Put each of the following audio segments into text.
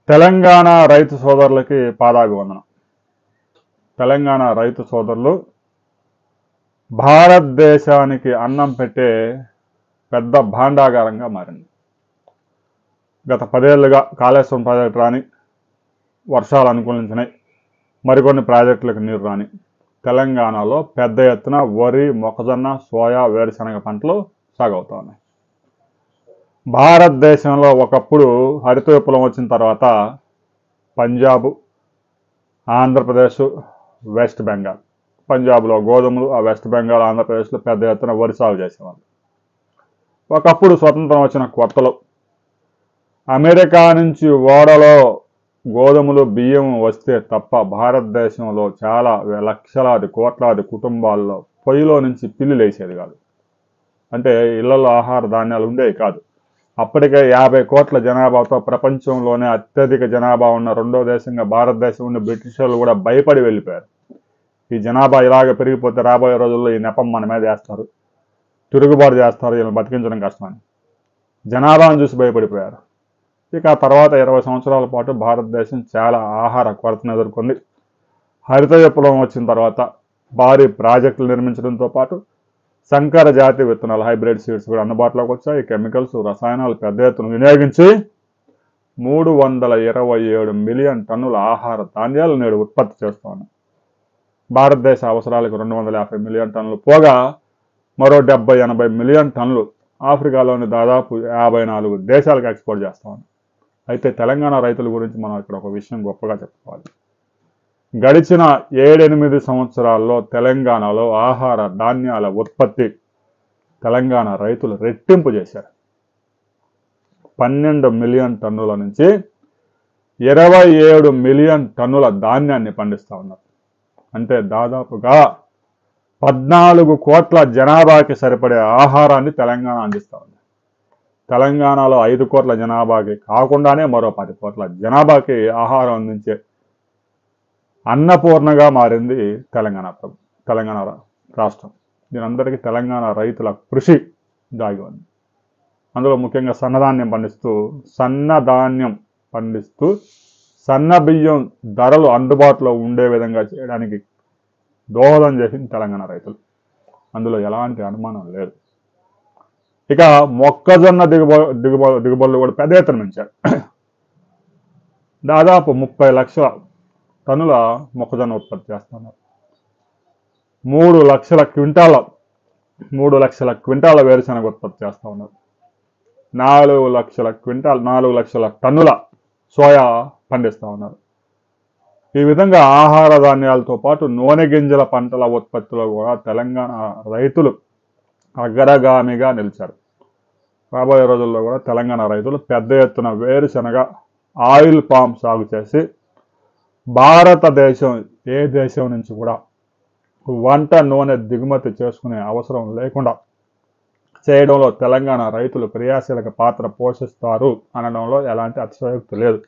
తెలంగాణ రైతు సోదరులకి పాదాభివందనం. తెలంగాణ రైతు సోదరులు భారతదేశానికి అన్నం పెట్టే పెద్ద భాండాగారంగా మారింది. గత 10 ఏళ్లుగా కాళేశ్వరం ప్రాజెక్టు రాని, వర్షాలు అనుకూలించినాయి, మరికొన్ని ప్రాజెక్టులకు నీరు రాని తెలంగాణలో పెద్ద ఎత్తున వరి, మొక్కజొన్న, సోయా, వేరుశనగ పంటలు సాగవుతా ఉన్నాయి. భారతదేశంలో ఒకప్పుడు హరిత విప్లవం వచ్చిన తర్వాత పంజాబ్, ఆంధ్రప్రదేశ్, వెస్ట్ బెంగాల్, పంజాబ్లో గోధుమలు, ఆ వెస్ట్ బెంగాల్, ఆంధ్రప్రదేశ్లో పెద్ద ఎత్తున వరి సాగు చేసేవాళ్ళు. ఒకప్పుడు స్వతంత్రం వచ్చిన కొత్తలో అమెరికా నుంచి ఓడలో గోధుమలు, బియ్యం వస్తే తప్ప భారతదేశంలో చాలా లక్షలాది కోట్లాది కుటుంబాల్లో పొయ్యిలో నుంచి పిల్లి లేచేది కాదు. అంటే ఇళ్లలో ఆహార ధాన్యాలు ఉండేవి కాదు. అప్పటికే 50 కోట్ల జనాభాతో ప్రపంచంలోనే అత్యధిక జనాభా ఉన్న రెండో దేశంగా భారతదేశం ఉన్న బ్రిటిష్ వాళ్ళు కూడా భయపడి వెళ్ళిపోయారు. ఈ జనాభా ఇలాగ పెరిగిపోతే రాబోయే రోజుల్లో ఈ నెపం మన మీద వేస్తారు, తిరుగుబాటు చేస్తారు, వీళ్ళని బతికించడం కష్టమని జనాభాను చూసి భయపడిపోయారు. ఇక ఆ తర్వాత 20 సంవత్సరాల పాటు భారతదేశం చాలా ఆహార కొరతను ఎదుర్కొంది. హరిత విప్లవం వచ్చిన తర్వాత భారీ ప్రాజెక్టులు నిర్మించడంతో పాటు సంకర జాతి విత్తనాలు, హైబ్రిడ్ సీడ్స్ కూడా అందుబాటులోకి వచ్చాయి. కెమికల్స్, రసాయనాలు పెద్ద ఎత్తున వినియోగించి 327 మిలియన్ టన్నుల ఆహార ధాన్యాలు నేడు ఉత్పత్తి చేస్తూ ఉన్నాయి. భారతదేశ అవసరాలకు 250 మిలియన్ టన్నులు పోగా మరో 70-80 మిలియన్ టన్నులు ఆఫ్రికాలోని దాదాపు 54 దేశాలకు ఎక్స్పోర్ట్ చేస్తూ ఉన్నాయి. అయితే తెలంగాణ రైతుల గురించి మనం ఇక్కడ ఒక విషయం గొప్పగా చెప్పుకోవాలి. గడిచిన 7-8 సంవత్సరాల్లో తెలంగాణలో ఆహార ధాన్యాల ఉత్పత్తి తెలంగాణ రైతులు రెట్టింపు చేశారు. 12 మిలియన్ టన్నుల నుంచి 27 మిలియన్ టన్నుల ధాన్యాన్ని పండిస్తూ ఉన్నారు. అంటే దాదాపుగా 14 కోట్ల జనాభాకి సరిపడే ఆహారాన్ని తెలంగాణ అందిస్తూ ఉంది. తెలంగాణలో 5 కోట్ల జనాభాకి కాకుండానే మరో 10 కోట్ల జనాభాకి ఆహారం అందించే అన్నపూర్ణగా మారింది తెలంగాణ రాష్ట్రం. దీనందరికీ తెలంగాణ రైతుల కృషి దాగి ఉంది. అందులో ముఖ్యంగా సన్నధాన్యం పండిస్తూ సన్న బియ్యం ధరలు అందుబాటులో ఉండే విధంగా చేయడానికి దోహదం చేసింది తెలంగాణ రైతులు. అందులో ఎలాంటి అనుమానం లేదు. ఇక మొక్కజొన్న దిగుబడులు కూడా పెద్ద ఎత్తున పెంచారు. దాదాపు 30 లక్షల టన్నుల మొక్కజొన్న ఉత్పత్తి చేస్తున్నారు. 3 లక్షల క్వింటాల వేరుశనగ ఉత్పత్తి చేస్తూ ఉన్నారు. 4 లక్షల టన్నుల సోయా పండిస్తూ ఉన్నారు. ఈ విధంగా ఆహార ధాన్యాలతో పాటు నూనె గింజల పంటల ఉత్పత్తిలో కూడా తెలంగాణ రైతులు అగ్రగామిగా నిలిచారు. రాబోయే రోజుల్లో కూడా తెలంగాణ రైతులు పెద్ద ఎత్తున వేరుశనగ, ఆయిల్ పామ్ సాగు చేసి భారతదేశం ఏ దేశం నుంచి కూడా వంట నూనె దిగుమతి చేసుకునే అవసరం లేకుండా చేయడంలో తెలంగాణ రైతులు క్రియాశీలక పాత్ర పోషిస్తారు అనడంలో ఎలాంటి అతిశయోక్తి లేదు.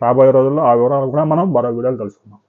రాబోయే రోజుల్లో ఆ వివరాలు కూడా మనం మరో వీడియోలో తెలుసుకుందాం.